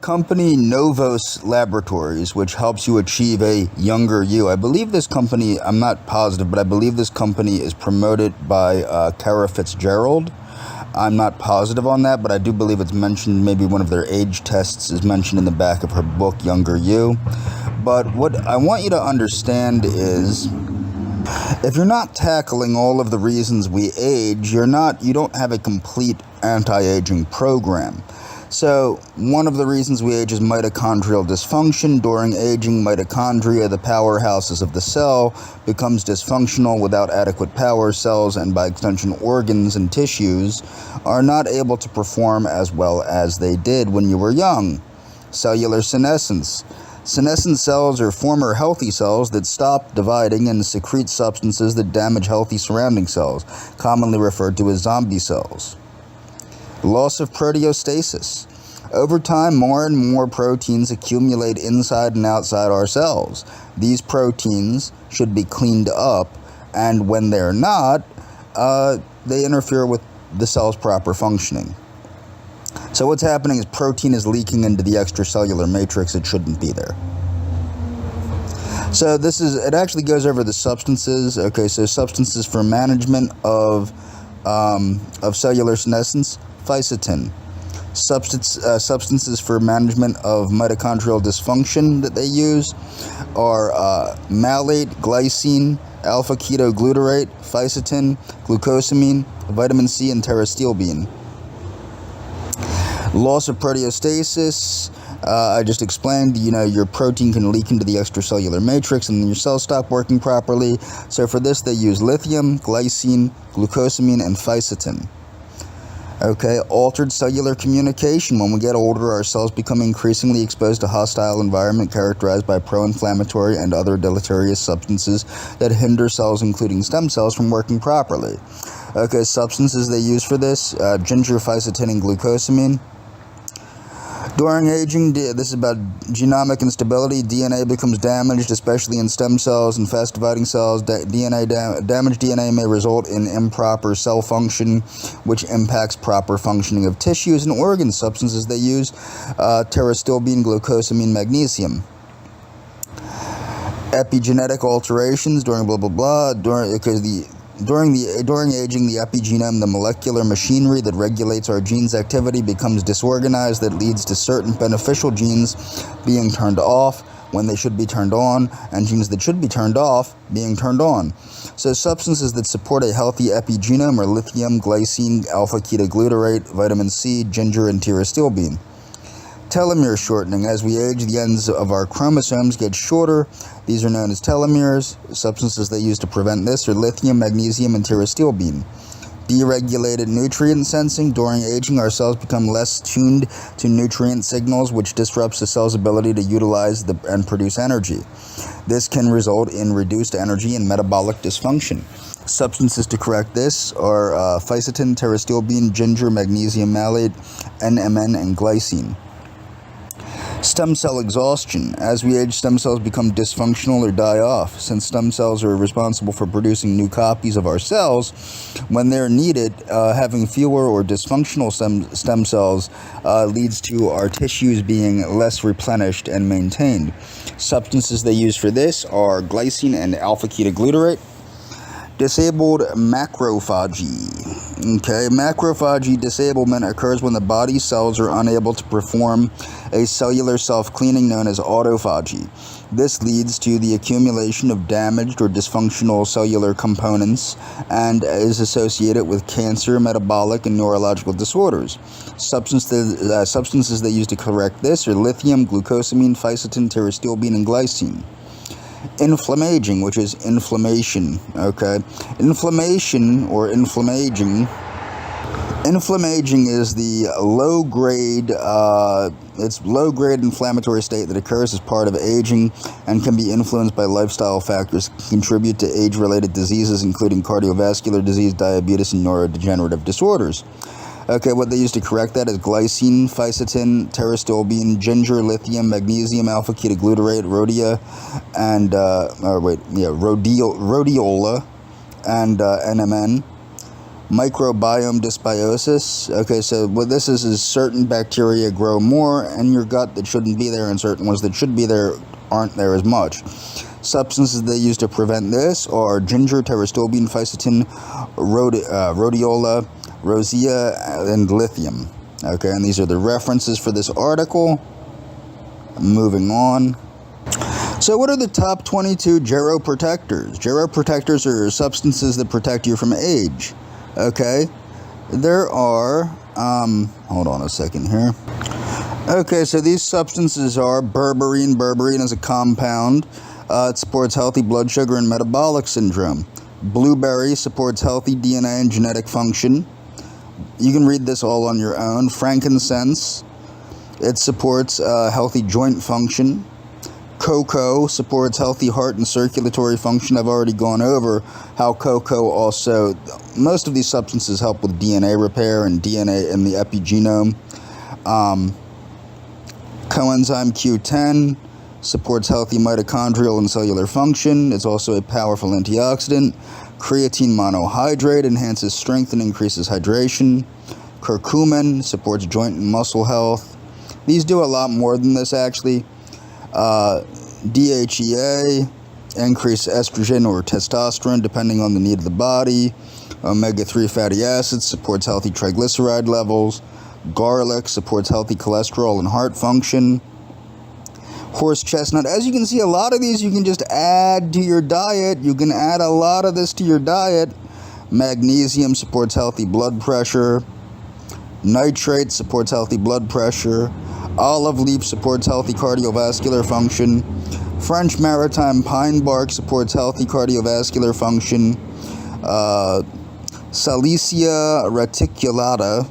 Company Novos Laboratories, which helps you achieve a younger you. I believe this company, I'm not positive, but I believe this company is promoted by Kara Fitzgerald. I'm not positive on that, but I do believe it's mentioned, maybe one of their age tests is mentioned in the back of her book, Younger You. But what I want you to understand is, if you're not tackling all of the reasons we age, you don't have a complete anti-aging program. So, one of the reasons we age is mitochondrial dysfunction. During aging, mitochondria, the powerhouses of the cell, becomes dysfunctional without adequate power. Cells, and by extension organs and tissues, are not able to perform as well as they did when you were young. Cellular senescence. Senescent cells are former healthy cells that stop dividing and secrete substances that damage healthy surrounding cells, commonly referred to as zombie cells. Loss of proteostasis. Over time, more and more proteins accumulate inside and outside our cells. These proteins should be cleaned up, and when they're not, they interfere with the cell's proper functioning. So what's happening is protein is leaking into the extracellular matrix. It shouldn't be there. So it actually goes over the substances. Okay, so substances for management of cellular senescence. Phytonutrients. Substances for management of mitochondrial dysfunction that they use are malate, glycine, alpha-ketoglutarate, phytonutrients, glucosamine, vitamin C, and pterostilbene. Loss of proteostasis. I just explained, your protein can leak into the extracellular matrix and then your cells stop working properly. So for this, they use lithium, glycine, glucosamine, and phytonutrients. Okay, altered cellular communication. When we get older, our cells become increasingly exposed to hostile environment characterized by pro-inflammatory and other deleterious substances that hinder cells, including stem cells, from working properly. Okay, substances they use for this, ginger, phytonutrients, and glucosamine. During aging, this is about genomic instability. DNA becomes damaged, especially in stem cells and fast-dividing cells. Damaged DNA may result in improper cell function, which impacts proper functioning of tissues and organs. Substances they use, pterostilbene, glucosamine, magnesium. Epigenetic alterations during blah blah blah. During aging, the epigenome, the molecular machinery that regulates our genes' activity, becomes disorganized. That leads to certain beneficial genes being turned off when they should be turned on, and genes that should be turned off being turned on. So substances that support a healthy epigenome are lithium, glycine, alpha-ketoglutarate, vitamin C, ginger, and pterostilbene. Telomere shortening. As we age, the ends of our chromosomes get shorter. These are known as telomeres. Substances they use to prevent this are lithium, magnesium, and pterostilbene. Deregulated nutrient sensing. During aging, our cells become less tuned to nutrient signals, which disrupts the cell's ability to utilize and produce energy. This can result in reduced energy and metabolic dysfunction. Substances to correct this are phytonutrients, pterostilbene, ginger, magnesium malate, NMN, and glycine. Stem cell exhaustion. As we age, stem cells become dysfunctional or die off. Since stem cells are responsible for producing new copies of our cells, when they're needed, having fewer or dysfunctional stem cells leads to our tissues being less replenished and maintained. Substances they use for this are glycine and alpha-ketoglutarate. Disabled macrophagy. Okay, macrophagy disablement occurs when the body cells are unable to perform a cellular self-cleaning known as autophagy. This leads to the accumulation of damaged or dysfunctional cellular components and is associated with cancer, metabolic, and neurological disorders. Substances they use to correct this are lithium, glucosamine, phytonutrients, pterostilbene, and glycine. Inflammaging, which is inflammation. Okay, inflammation or inflammaging. Inflammaging is the low-grade inflammatory state that occurs as part of aging and can be influenced by lifestyle factors, contribute to age-related diseases including cardiovascular disease, diabetes, and neurodegenerative disorders. Okay, what they use to correct that is glycine, phytonutrients, pterostilbene, ginger, lithium, magnesium, alpha-ketoglutarate, rhodiola, and NMN. Microbiome dysbiosis. Okay, so what this is certain bacteria grow more in your gut that shouldn't be there, and certain ones that should be there aren't there as much. Substances they use to prevent this are ginger, pterostilbene, Phytonutrients, rhodiola, rosea, and lithium. Okay, and these are the references for this article. Moving on. So what are the top 22 geroprotectors? Geroprotectors are substances that protect you from age. Okay, there are, hold on a second here. Okay, so these substances are berberine. Berberine is a compound. It supports healthy blood sugar and metabolic syndrome. Blueberry supports healthy DNA and genetic function. You can read this all on your own. Frankincense, it supports healthy joint function. Cocoa supports healthy heart and circulatory function. I've already gone over how cocoa also, most of these substances help with DNA repair and DNA in the epigenome. Coenzyme Q10 supports healthy mitochondrial and cellular function. It's also a powerful antioxidant. Creatine monohydrate enhances strength and increases hydration. Curcumin supports joint and muscle health. These do a lot more than this, actually. DHEA, increase estrogen or testosterone depending on the need of the body. Omega-3 fatty acids supports healthy triglyceride levels. Garlic supports healthy cholesterol and heart function. Horse chestnut, as you can see, a lot of these you can just add to your diet. You can add a lot of this to your diet. Magnesium supports healthy blood pressure. Nitrate supports healthy blood pressure. Olive leaf supports healthy cardiovascular function. French maritime pine bark supports healthy cardiovascular function. Salicia reticulata,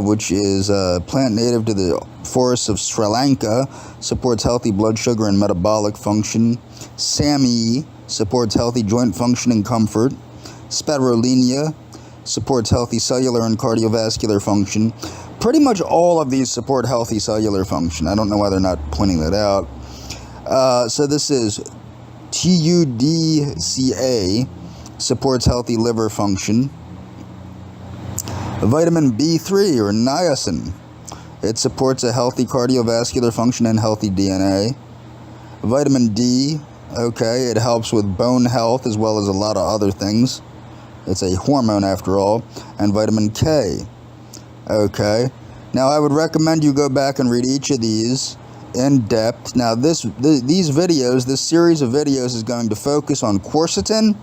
which is a plant native to the forests of Sri Lanka, supports healthy blood sugar and metabolic function. Sami supports healthy joint function and comfort. Spirulina supports healthy cellular and cardiovascular function. Pretty much all of these support healthy cellular function. I don't know why they're not pointing that out. So this is TUDCA, supports healthy liver function. Vitamin B3 or niacin, it supports a healthy cardiovascular function and healthy DNA. Vitamin D, okay, it helps with bone health as well as a lot of other things. It's a hormone after all. And vitamin K. Okay, now I would recommend you go back and read each of these in depth. Now these videos, this series of videos is going to focus on quercetin,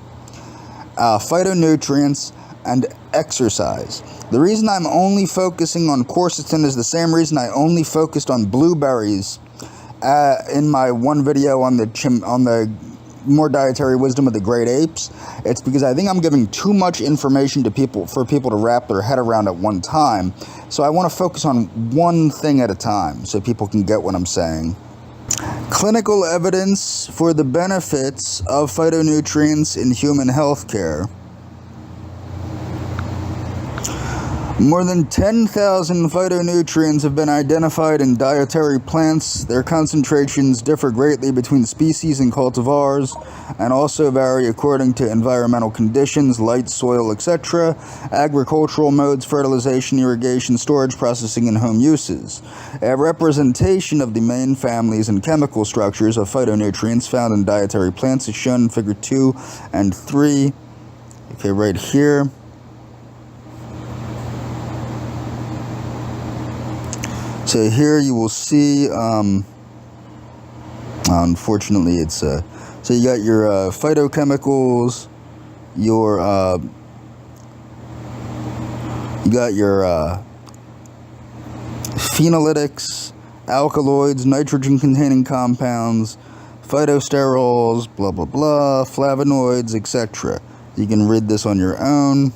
phytonutrients, and exercise. The reason I'm only focusing on quercetin is the same reason I only focused on blueberries in my one video on the more dietary wisdom of the great apes. It's because I think I'm giving too much information to people for people to wrap their head around at one time. So I want to focus on one thing at a time so people can get what I'm saying. Clinical evidence for the benefits of phytonutrients in human healthcare. More than 10,000 phytonutrients have been identified in dietary plants. Their concentrations differ greatly between species and cultivars, and also vary according to environmental conditions, light, soil, etc., agricultural modes, fertilization, irrigation, storage, processing, and home uses. A representation of the main families and chemical structures of phytonutrients found in dietary plants is shown in Figure 2 and 3. Okay, right here. So here you will see, unfortunately it's, so you got your phytochemicals, you got your phenolitics, alkaloids, nitrogen-containing compounds, phytosterols, blah, blah, blah, flavonoids, etc. You can read this on your own.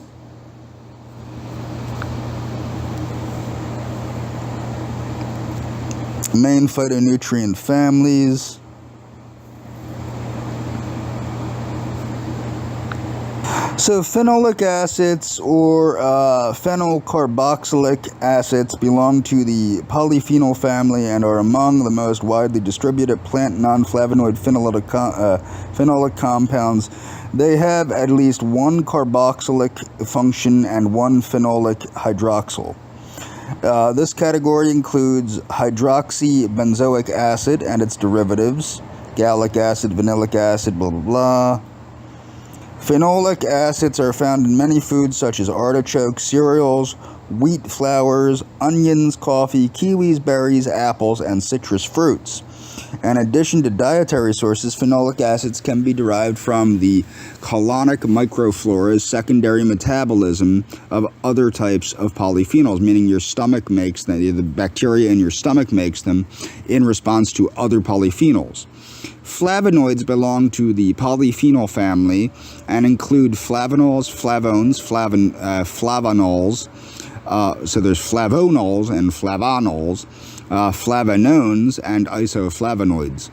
Main phytonutrient families. So phenolic acids or phenylcarboxylic acids belong to the polyphenol family and are among the most widely distributed plant non-flavonoid phenolic compounds. They have at least one carboxylic function and one phenolic hydroxyl. This category includes hydroxybenzoic acid and its derivatives, gallic acid, vanillic acid, blah blah blah. Phenolic acids are found in many foods such as artichokes, cereals, wheat flours, onions, coffee, kiwis, berries, apples, and citrus fruits. In addition to dietary sources, phenolic acids can be derived from the colonic microflora's secondary metabolism of other types of polyphenols, meaning your stomach makes them, the bacteria in your stomach makes them in response to other polyphenols. Flavonoids belong to the polyphenol family and include flavonols, flavones, flavonols. So there's flavonols and flavonols, flavonones, and isoflavonoids.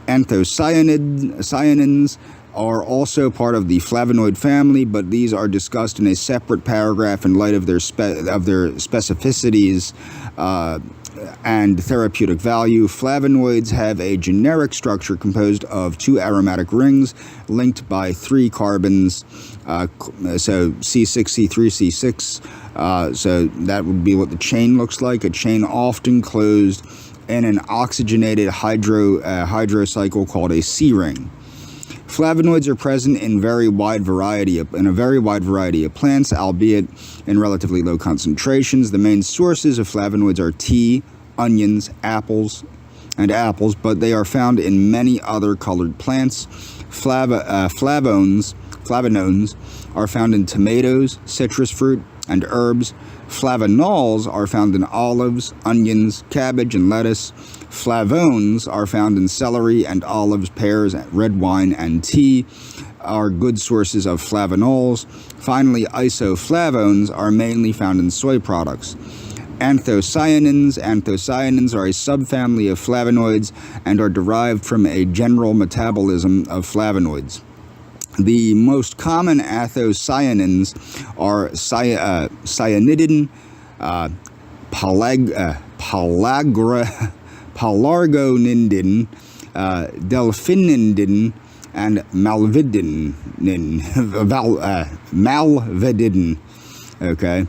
Anthocyanins are also part of the flavonoid family, but these are discussed in a separate paragraph in light of their specificities and therapeutic value. Flavonoids have a generic structure composed of two aromatic rings linked by 3 carbons, so C6, C3, C6. So that would be what the chain looks like, a chain often closed in an oxygenated hydrocycle called a C-ring. Flavonoids are present in a very wide variety of plants, albeit in relatively low concentrations. The main sources of flavonoids are tea, onions, apples, but they are found in many other colored plants. Flavonones are found in tomatoes, citrus fruit, and herbs. Flavonols are found in olives, onions, cabbage, and lettuce. Flavones are found in celery and olives, pears, red wine, and tea are good sources of flavonols. Finally, isoflavones are mainly found in soy products. Anthocyanins are a subfamily of flavonoids and are derived from a general metabolism of flavonoids. The most common anthocyanins are cyanidin, pelargonidin, delphinidin, and malvidin. Okay,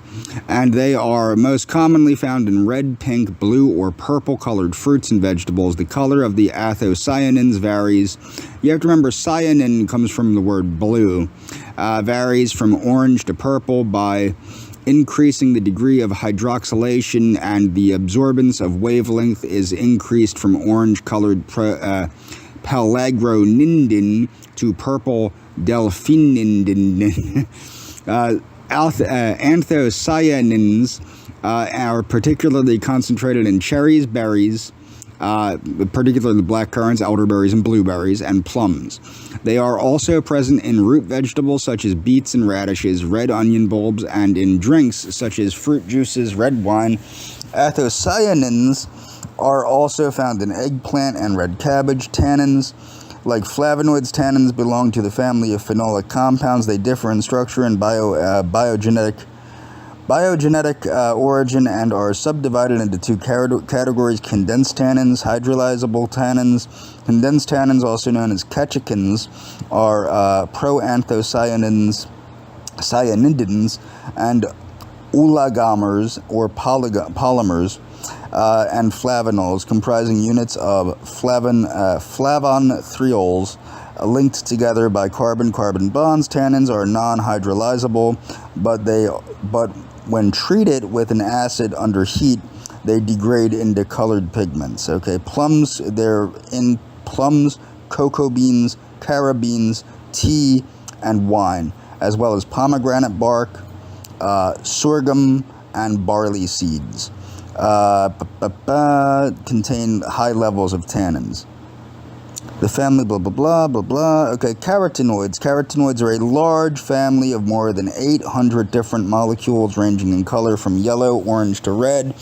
and they are most commonly found in red, pink, blue, or purple colored fruits and vegetables. The color of the anthocyanins varies. You have to remember, cyanin comes from the word blue, varies from orange to purple by increasing the degree of hydroxylation, and the absorbance of wavelength is increased from orange-colored pelargonidin to purple delphinidin. Anthocyanins are particularly concentrated in cherries, berries, particularly blackcurrants, elderberries, and blueberries, and plums. They are also present in root vegetables such as beets and radishes, red onion bulbs, and in drinks such as fruit juices, red wine. Anthocyanins are also found in eggplant and red cabbage. Tannins, like flavonoids, tannins belong to the family of phenolic compounds. They differ in structure and biogenetic origin and are subdivided into 2 categories: condensed tannins, hydrolyzable tannins. Condensed tannins, also known as catechins, are proanthocyanidins and oligomers or polymers, and flavonols, comprising units of flavonthiols linked together by carbon-carbon bonds. Tannins are non-hydrolyzable, but when treated with an acid under heat, they degrade into colored pigments. Okay, plums, they're in plums, cocoa beans, carob beans, tea, and wine, as well as pomegranate bark, sorghum, and barley seeds. Contain high levels of tannins. The family, blah, blah, blah, blah, blah. Okay, carotenoids. Carotenoids are a large family of more than 800 different molecules ranging in color from yellow, orange to red,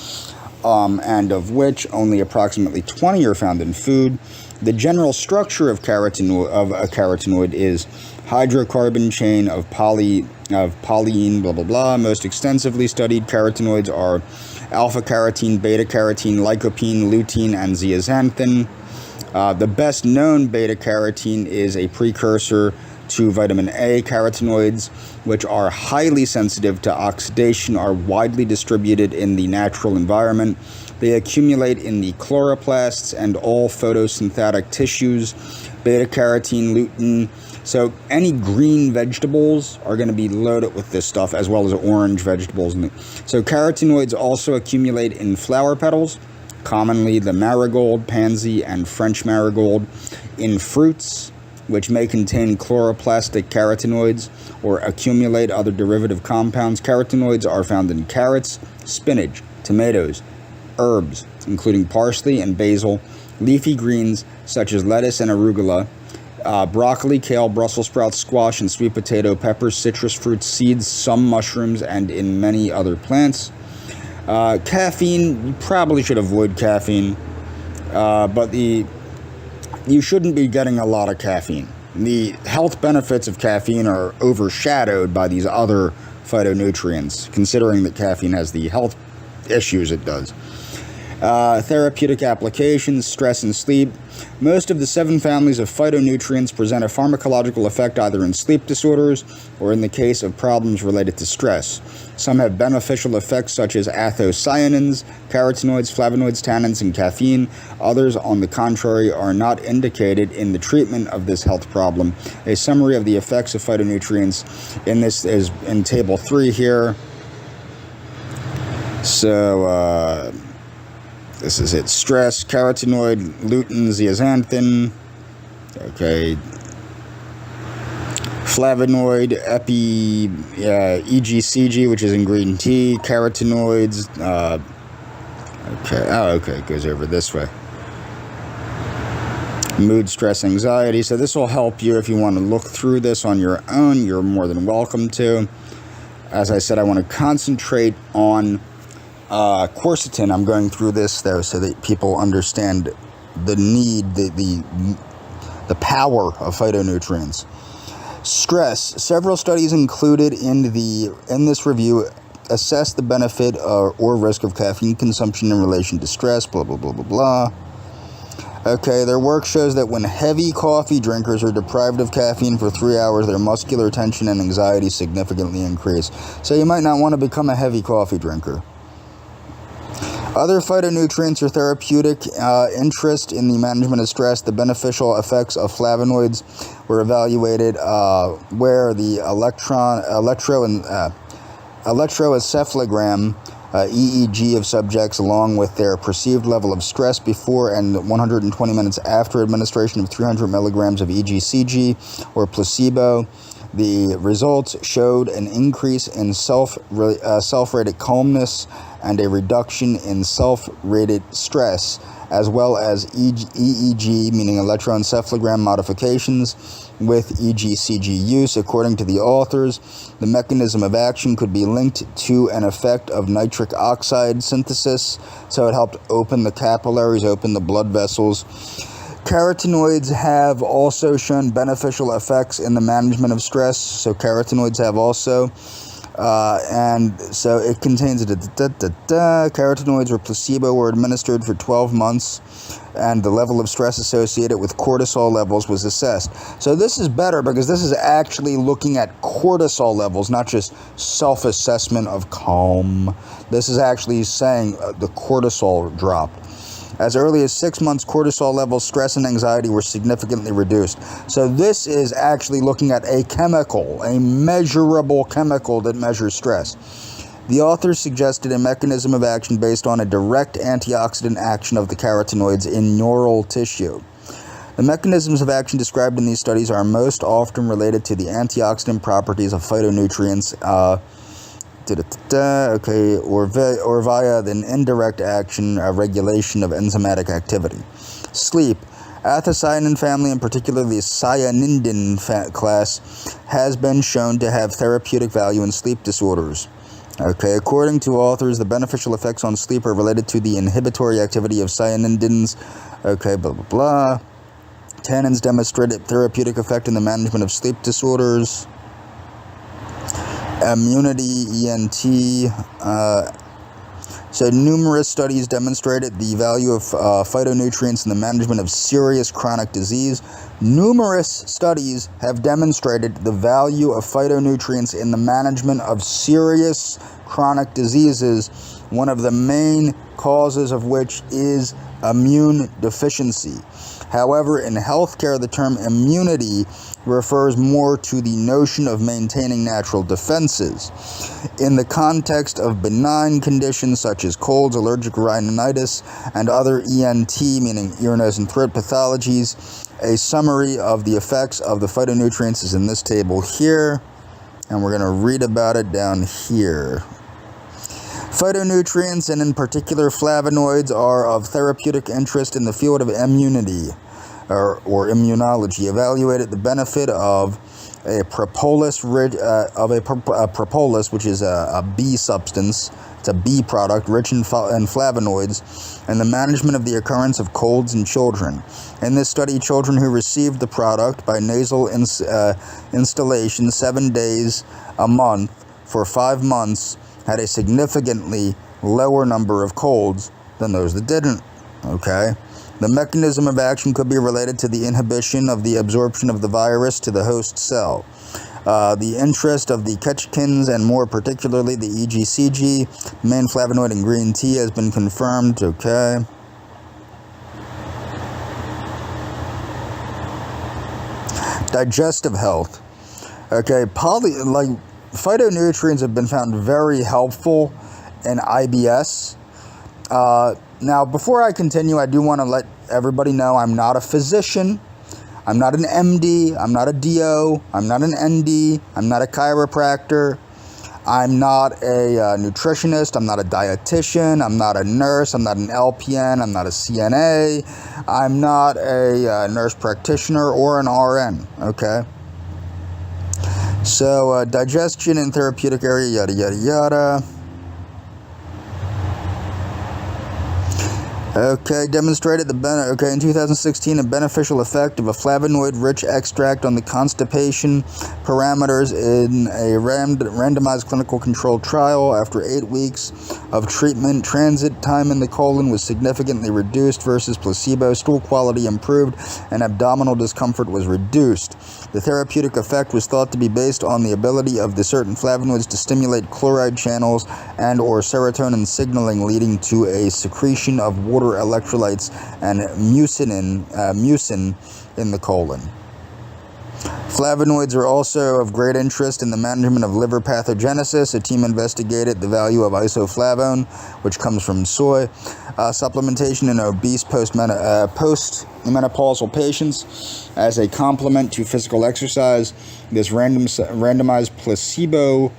and of which only approximately 20 are found in food. The general structure of a carotenoid is hydrocarbon chain of polyene, blah, blah, blah. Most extensively studied carotenoids are alpha-carotene, beta-carotene, lycopene, lutein, and zeaxanthin. The best known beta-carotene is a precursor to vitamin A. Carotenoids, which are highly sensitive to oxidation, are widely distributed in the natural environment. They accumulate in the chloroplasts and all photosynthetic tissues. Beta-carotene, lutein. So any green vegetables are going to be loaded with this stuff, as well as orange vegetables. So carotenoids also accumulate in flower petals, commonly the marigold, pansy, and French marigold. In fruits, which may contain chloroplastic carotenoids or accumulate other derivative compounds. Carotenoids are found in carrots, spinach, tomatoes, herbs, including parsley and basil, leafy greens such as lettuce and arugula, broccoli, kale, Brussels sprouts, squash, and sweet potato, peppers, citrus fruits, seeds, some mushrooms, and in many other plants. Caffeine, you probably should avoid caffeine, but you shouldn't be getting a lot of caffeine. The health benefits of caffeine are overshadowed by these other phytonutrients, considering that caffeine has the health issues it does. Therapeutic applications, stress and sleep. Most of the 7 families of phytonutrients present a pharmacological effect either in sleep disorders or in the case of problems related to stress. Some have beneficial effects such as anthocyanins, carotenoids, flavonoids, tannins, and caffeine. Others, on the contrary, are not indicated in the treatment of this health problem. A summary of the effects of phytonutrients in this is in Table 3 here. So, this is it. Stress, carotenoid, lutein, zeaxanthin. Okay. Flavonoid, EGCG, which is in green tea. Carotenoids. Okay. It goes over this way. Mood, stress, anxiety. So this will help you if you want to look through this on your own. You're more than welcome to. As I said, I want to concentrate on quercetin. I'm going through this though so that people understand the need, the power of phytonutrients. Stress. Several studies included in this review assess the benefit or risk of caffeine consumption in relation to stress. Blah blah blah blah blah. Okay, their work shows that when heavy coffee drinkers are deprived of caffeine for 3 hours, their muscular tension and anxiety significantly increase. So you might not want to become a heavy coffee drinker. Other phytonutrients are therapeutic interest in the management of stress. The beneficial effects of flavonoids were evaluated where the electroencephalogram EEG of subjects along with their perceived level of stress before and 120 minutes after administration of 300 milligrams of EGCG or placebo. The results showed an increase in self-rated calmness and a reduction in self-rated stress, as well as EEG, meaning electroencephalogram modifications with EGCG use. According to the authors, the mechanism of action could be linked to an effect of nitric oxide synthesis, so it helped open the capillaries, open the blood vessels. Carotenoids have also shown beneficial effects in the management of stress. So carotenoids have also, and so it contains carotenoids or placebo were administered for 12 months, and the level of stress associated with cortisol levels was assessed. So this is better because this is actually looking at cortisol levels, not just self-assessment of calm. This is actually saying the cortisol dropped. As early as 6 months, cortisol levels, stress, and anxiety were significantly reduced. So this is actually looking at a chemical, a measurable chemical that measures stress. The authors suggested a mechanism of action based on a direct antioxidant action of the carotenoids in neural tissue. The mechanisms of action described in these studies are most often related to the antioxidant properties of phytonutrients, or via an indirect action regulation of enzymatic activity. Sleep. Anthocyanin family, and particularly the cyanidin class, has been shown to have therapeutic value in sleep disorders. Okay, according to authors, the beneficial effects on sleep are related to the inhibitory activity of cyanidins. Okay, blah, blah, blah. Tannins demonstrated therapeutic effect in the management of sleep disorders. Immunity, ENT. So numerous studies demonstrated the value of phytonutrients in the management of serious chronic disease. Numerous studies have demonstrated the value of phytonutrients in the management of serious chronic diseases, one of the main causes of which is immune deficiency. However, in healthcare, the term immunity refers more to the notion of maintaining natural defenses. In the context of benign conditions such as colds, allergic rhinitis, and other ENT, meaning ear, nose, and throat pathologies, a summary of the effects of the phytonutrients is in this table here, and we're going to read about it down here. Phytonutrients, and in particular flavonoids, are of therapeutic interest in the field of immunity or immunology. Evaluated the benefit of a propolis, propolis, which is a bee substance. It's a bee product rich in flavonoids, and the management of the occurrence of colds in children. In this study, children who received the product by nasal instillation 7 days a month for 5 months had a significantly lower number of colds than those that didn't. Okay? The mechanism of action could be related to the inhibition of the absorption of the virus to the host cell. The interest of the catechins, and more particularly the EGCG, main flavonoid in green tea, has been confirmed. Okay. Digestive health. Okay, phytonutrients have been found very helpful in IBS. Now, before I continue, I do want to let everybody know I'm not a physician. I'm not an MD. I'm not a DO. I'm not an ND. I'm not a chiropractor. I'm not a nutritionist. I'm not a dietitian. I'm not a nurse. I'm not an LPN. I'm not a CNA. I'm not a nurse practitioner or an RN, okay? So, digestion in therapeutic area, yada, yada, yada. Okay, demonstrated in 2016 a beneficial effect of a flavonoid-rich extract on the constipation parameters in a randomized clinical controlled trial. After 8 weeks of treatment, transit time in the colon was significantly reduced versus placebo. Stool quality improved, and abdominal discomfort was reduced. The therapeutic effect was thought to be based on the ability of the certain flavonoids to stimulate chloride channels and or serotonin signaling, leading to a secretion of water electrolytes and mucin in the colon. Flavonoids are also of great interest in the management of liver pathogenesis. A team investigated the value of isoflavone, which comes from soy, supplementation in obese postmenopausal patients as a complement to physical exercise. This randomized placebo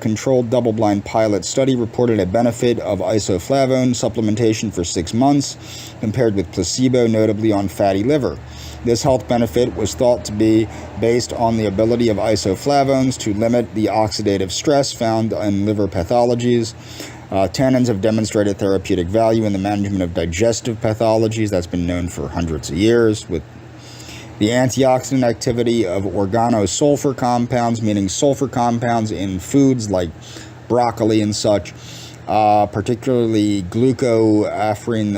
controlled double-blind pilot study reported a benefit of isoflavone supplementation for 6 months compared with placebo, notably on fatty liver. This health benefit was thought to be based on the ability of isoflavones to limit the oxidative stress found in liver pathologies. Tannins have demonstrated therapeutic value in the management of digestive pathologies. That's been known for hundreds of years, with the antioxidant activity of organosulfur compounds, meaning sulfur compounds in foods like broccoli and such, particularly glucoafrine,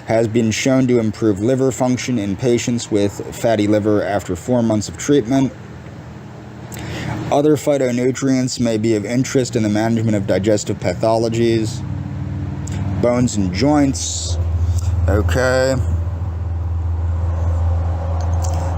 has been shown to improve liver function in patients with fatty liver after 4 months of treatment. Other phytonutrients may be of interest in the management of digestive pathologies, bones and joints. Okay.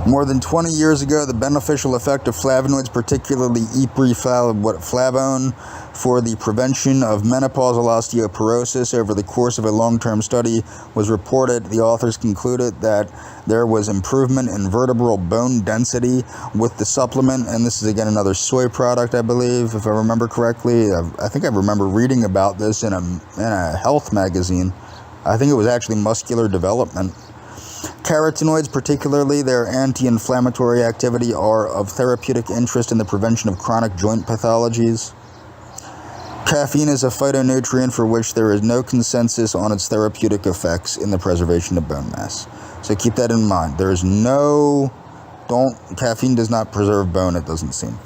More than 20 years ago, the beneficial effect of flavonoids, particularly flavone, for the prevention of menopausal osteoporosis over the course of a long-term study was reported. The authors concluded that there was improvement in vertebral bone density with the supplement, and this is again another soy product, I believe, if I remember correctly. I think I remember reading about this in a health magazine. I think it was actually Muscular Development. Carotenoids, particularly their anti-inflammatory activity, are of therapeutic interest in the prevention of chronic joint pathologies. Caffeine is a phytonutrient for which there is no consensus on its therapeutic effects in the preservation of bone mass. So keep that in mind. There is no... Caffeine does not preserve bone, it doesn't seem.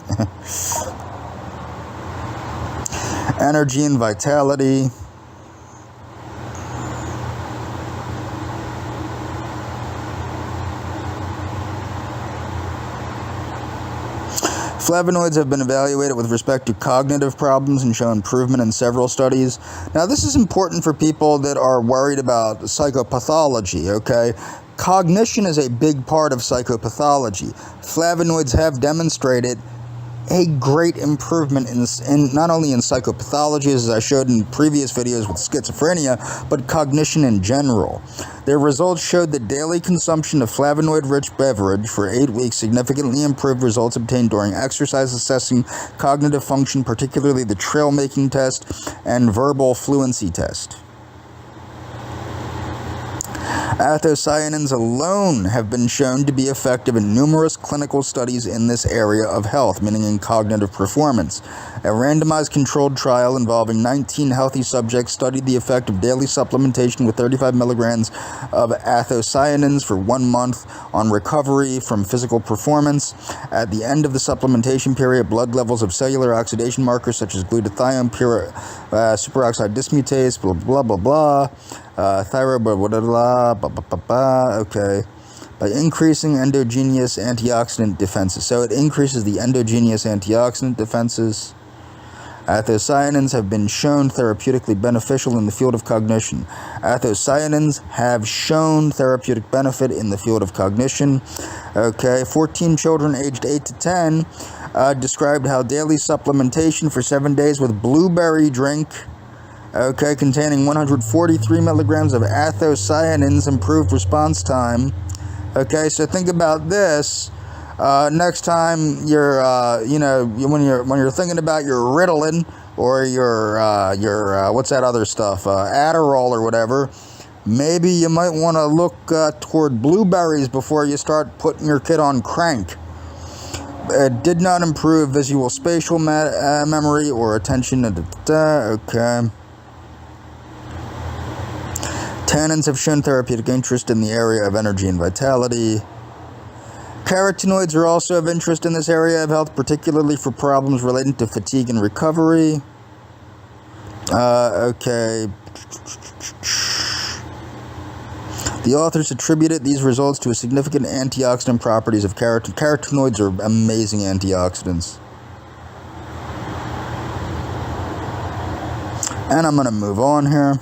Energy and vitality. Flavonoids have been evaluated with respect to cognitive problems and show improvement in several studies. Now, this is important for people that are worried about psychopathology, okay? Cognition is a big part of psychopathology. Flavonoids have demonstrated a great improvement in not only in psychopathology, as I showed in previous videos with schizophrenia, but cognition in general. Their results showed that daily consumption of flavonoid-rich beverage for 8 weeks significantly improved results obtained during exercise assessing cognitive function, particularly the trail-making test and verbal fluency test. Anthocyanins alone have been shown to be effective in numerous clinical studies in this area of health, meaning in cognitive performance. A randomized controlled trial involving 19 healthy subjects studied the effect of daily supplementation with 35 milligrams of anthocyanins for 1 month on recovery from physical performance. At the end of the supplementation period, blood levels of cellular oxidation markers such as glutathione, superoxide dismutase, blah, blah, blah, blah, thyroid, blah, blah, blah, blah, blah, blah, okay, by increasing endogenous antioxidant defenses. So it increases the endogenous antioxidant defenses. Anthocyanins have been shown therapeutically beneficial in the field of cognition. Anthocyanins have shown therapeutic benefit in the field of cognition. Okay, 14 children aged 8 to 10 described how daily supplementation for 7 days with blueberry drink, okay, containing 143 milligrams of anthocyanins improved response time. Okay, so think about this. Next time you're, when you're thinking about your Ritalin or your what's that other stuff, Adderall or whatever, maybe you might want to look toward blueberries before you start putting your kid on crank. It did not improve visual spatial memory or attention. Okay. Tannins have shown therapeutic interest in the area of energy and vitality. Carotenoids are also of interest in this area of health, particularly for problems relating to fatigue and recovery. Okay. The authors attributed these results to a significant antioxidant properties of keratin. Carotenoids are amazing antioxidants. And I'm going to move on here.